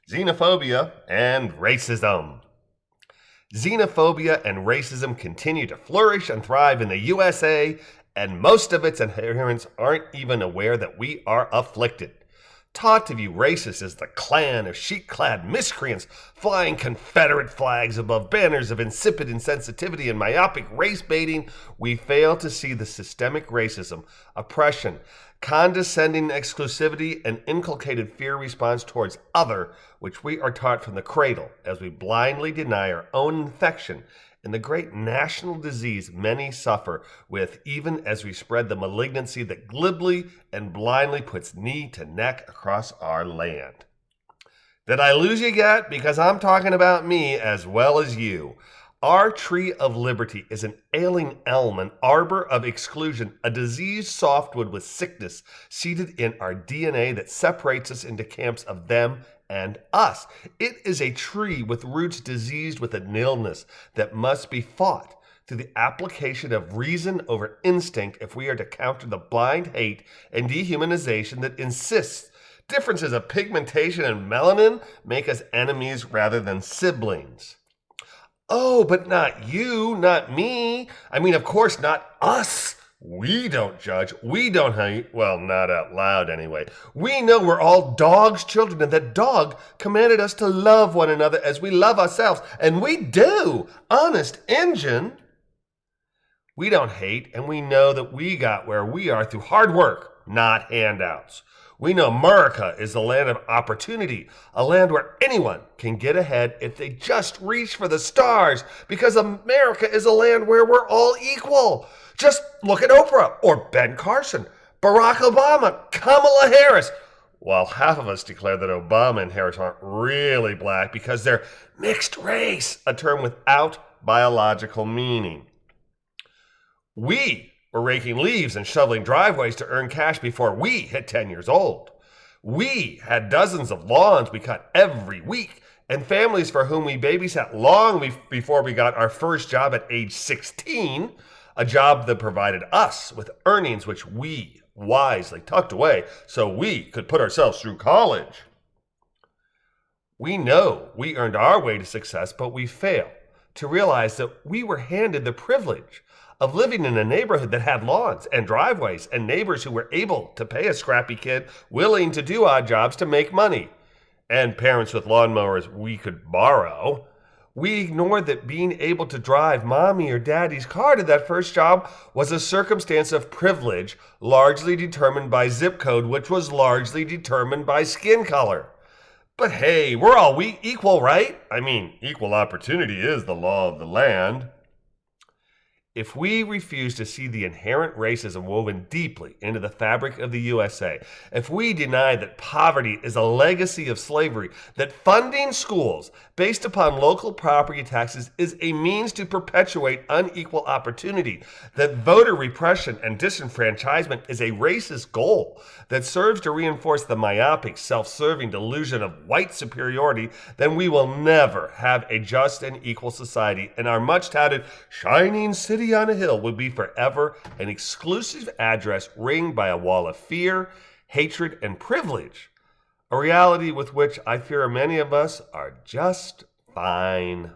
Xenophobia and Racism. Xenophobia and racism continue to flourish and thrive in the USA, and most of its adherents aren't even aware that we are afflicted. Taught to view racists as the clan of sheet-clad miscreants flying Confederate flags above banners of insipid insensitivity and myopic race-baiting, we fail to see the systemic racism, oppression, condescending exclusivity, and inculcated fear response towards other, which we are taught from the cradle as we blindly deny our own infection in the great national disease many suffer with, even as we spread the malignancy that glibly and blindly puts knee to neck across our land. Did I lose you yet? Because I'm talking about me as well as you. Our tree of liberty is an ailing elm, an arbor of exclusion, a diseased softwood with sickness seated in our DNA that separates us into camps of them and us. It is a tree with roots diseased with an illness that must be fought through the application of reason over instinct if we are to counter the blind hate and dehumanization that insists differences of pigmentation and melanin make us enemies rather than siblings. Oh, but not you, not me. I mean, of course, not us. We don't judge. We don't hate. Well, not out loud anyway. We know we're all dog's children and that dog commanded us to love one another as we love ourselves. And we do. Honest Injun. We don't hate, and we know that we got where we are through hard work, not handouts. We know America is a land of opportunity, a land where anyone can get ahead if they just reach for the stars, because America is a land where we're all equal. Just look at Oprah or Ben Carson, Barack Obama, Kamala Harris. While half of us declare that Obama and Harris aren't really black because they're mixed race, a term without biological meaning. We were raking leaves and shoveling driveways to earn cash before we hit 10 years old. We had dozens of lawns we cut every week and families for whom we babysat long before we got our first job at age 16, a job that provided us with earnings which we wisely tucked away so we could put ourselves through college. We know we earned our way to success, but we fail to realize that we were handed the privilege of living in a neighborhood that had lawns and driveways and neighbors who were able to pay a scrappy kid willing to do odd jobs to make money, and parents with lawnmowers we could borrow. We ignored that being able to drive mommy or daddy's car to that first job was a circumstance of privilege largely determined by zip code, which was largely determined by skin color. But hey, we're all equal, right? I mean, equal opportunity is the law of the land. If we refuse to see the inherent racism woven deeply into the fabric of the USA, if we deny that poverty is a legacy of slavery, that funding schools based upon local property taxes is a means to perpetuate unequal opportunity, that voter repression and disenfranchisement is a racist goal that serves to reinforce the myopic, self-serving delusion of white superiority, then we will never have a just and equal society, and our much-touted shining city on a hill would be forever an exclusive address ringed by a wall of fear, hatred, and privilege, a reality with which I fear many of us are just fine.